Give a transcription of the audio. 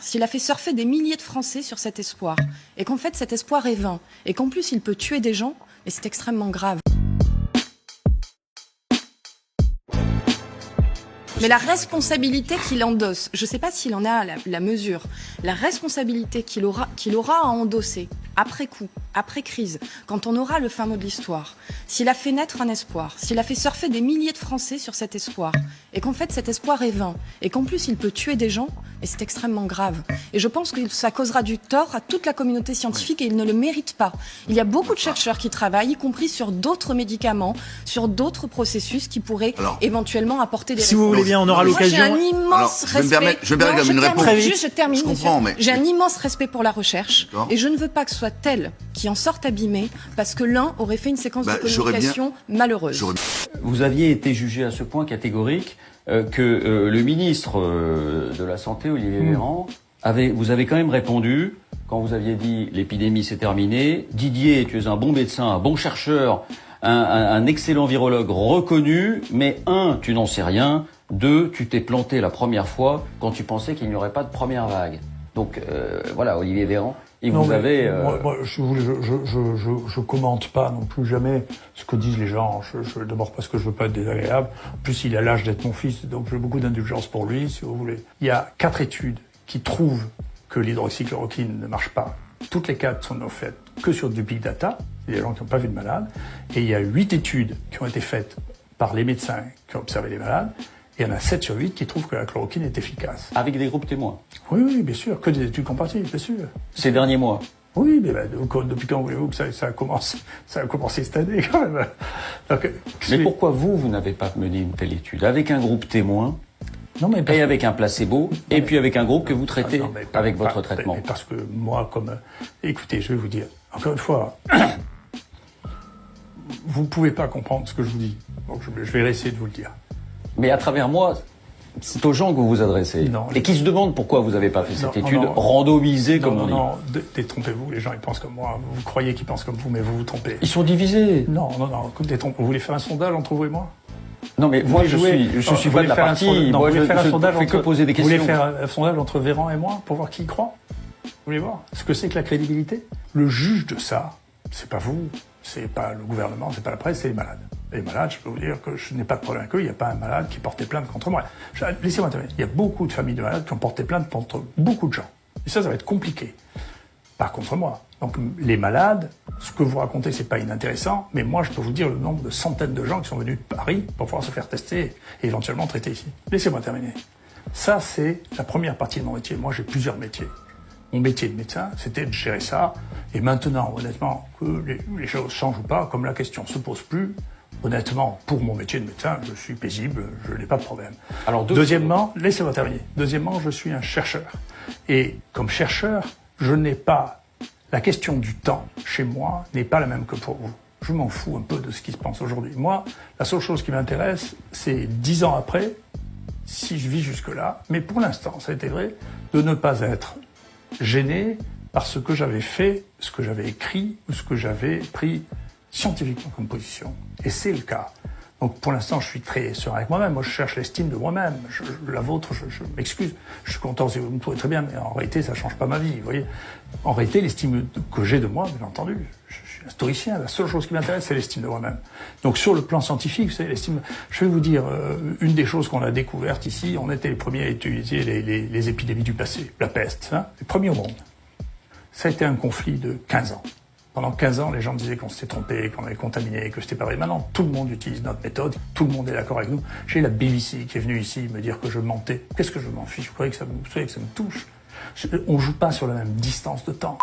s'il a fait surfer des milliers de Français sur cet espoir, et qu'en fait cet espoir est vain, et qu'en plus il peut tuer des gens, et c'est extrêmement grave. Mais la responsabilité qu'il endosse, je ne sais pas s'il en a la mesure, la responsabilité qu'il aura à endosser après coup, après crise, quand on aura le fin mot de l'histoire, s'il a fait naître un espoir, s'il a fait surfer des milliers de Français sur cet espoir, et qu'en fait cet espoir est vain, et qu'en plus il peut tuer des gens, et c'est extrêmement grave. Et je pense que ça causera du tort à toute la communauté scientifique, et il ne le mérite pas. Il y a beaucoup de chercheurs qui travaillent, y compris sur d'autres médicaments, sur d'autres processus qui pourraient éventuellement apporter des réponses. Si vous voulez bien, on aura l'occasion. J'ai un immense respect. Je vais permettre une réponse. Je termine. J'ai un immense respect pour la recherche, et je ne veux pas que ce soit tel qui en sortent abîmés parce que l'un aurait fait une séquence de communication malheureuse. Vous aviez été jugé à ce point catégorique que le ministre de la Santé, Olivier Véran, vous avez quand même répondu, quand vous aviez dit l'épidémie c'est terminé, Didier, tu es un bon médecin, un bon chercheur, un excellent virologue reconnu, mais tu n'en sais rien, 2, tu t'es planté la première fois quand tu pensais qu'il n'y aurait pas de première vague. Donc voilà, Olivier Véran. Et vous avez... Moi, je commente pas non plus jamais ce que disent les gens. D'abord parce que je veux pas être désagréable. En plus, il a l'âge d'être mon fils, donc j'ai beaucoup d'indulgence pour lui, si vous voulez. Il y a 4 études qui trouvent que l'hydroxychloroquine ne marche pas. Toutes les 4 sont faites que sur du big data. Il y a des gens qui n'ont pas vu de malades. Et il y a 8 études qui ont été faites par les médecins qui ont observé les malades. Il y en a 7 sur 8 qui trouvent que la chloroquine est efficace. Avec des groupes témoins? Oui, bien sûr. Que des études comparatives, bien sûr. Ces derniers mois? Oui, mais depuis quand voulez-vous que ça a commencé cette année, quand même. Donc, mais pourquoi vous n'avez pas mené une telle étude? Avec un groupe témoin, et avec un placebo, et puis avec un groupe que vous traitez avec votre traitement? Mais parce que moi, écoutez, je vais vous dire, encore une fois, vous ne pouvez pas comprendre ce que je vous dis. Donc je vais essayer de vous le dire. Mais à travers moi, c'est aux gens que vous vous adressez. Et qui se demandent pourquoi vous n'avez pas fait cette étude randomisée, comme on dit. Non, détrompez-vous. Les gens, ils pensent comme moi. Vous croyez qu'ils pensent comme vous, mais vous vous trompez. Ils sont divisés. Non. Détrompez. Vous voulez faire un sondage entre vous et moi? Non, mais moi, je suis pas de la partie. Moi, je fais que poser des questions. Vous voulez faire un sondage entre Véran et moi pour voir qui y croit? Vous voulez voir ce que c'est que la crédibilité? Le juge de ça, c'est pas vous, c'est pas le gouvernement, c'est pas la presse, c'est les malades. Les malades, je peux vous dire que je n'ai pas de problème avec eux. Il n'y a pas un malade qui portait plainte contre moi. Laissez-moi terminer. Il y a beaucoup de familles de malades qui ont porté plainte contre beaucoup de gens. Et ça va être compliqué. Pas contre moi. Donc les malades, ce que vous racontez, c'est pas inintéressant, mais moi je peux vous dire le nombre de centaines de gens qui sont venus de Paris pour pouvoir se faire tester et éventuellement traiter ici. Laissez-moi terminer. Ça, c'est la première partie de mon métier. Moi, j'ai plusieurs métiers. Mon métier de médecin, c'était de gérer ça. Et maintenant, honnêtement, que les choses changent ou pas, comme la question se pose plus, honnêtement, pour mon métier de médecin, je suis paisible, je n'ai pas de problème. Alors, deuxièmement, laissez-moi terminer. Deuxièmement, je suis un chercheur. Et comme chercheur, je n'ai pas... La question du temps, chez moi, n'est pas la même que pour vous. Je m'en fous un peu de ce qui se pense aujourd'hui. Moi, la seule chose qui m'intéresse, c'est 10 ans après, si je vis jusque-là, mais pour l'instant, ça a été vrai, de ne pas être gêné par ce que j'avais fait, ce que j'avais écrit, ou ce que j'avais pris scientifiquement comme position. Et c'est le cas. Donc pour l'instant, je suis très serein avec moi-même. Moi, je cherche l'estime de moi-même. La vôtre, je m'excuse. Je suis content si vous me trouvez très bien, mais en réalité, ça change pas ma vie. Vous voyez. En réalité, l'estime que j'ai de moi, bien entendu, je suis un stoïcien. La seule chose qui m'intéresse, c'est l'estime de moi-même. Donc sur le plan scientifique, vous savez, l'estime. Je vais vous dire une des choses qu'on a découvertes ici. On était les premiers à utiliser les épidémies du passé, la peste, les premiers au monde. Ça a été un conflit de 15 ans. Pendant 15 ans, les gens disaient qu'on s'était trompé, qu'on avait contaminé, que c'était pas vrai. Maintenant, tout le monde utilise notre méthode, tout le monde est d'accord avec nous. J'ai la BBC qui est venue ici me dire que je mentais. Qu'est-ce que je m'en fiche? Vous savez que ça me touche? On joue pas sur la même distance de temps.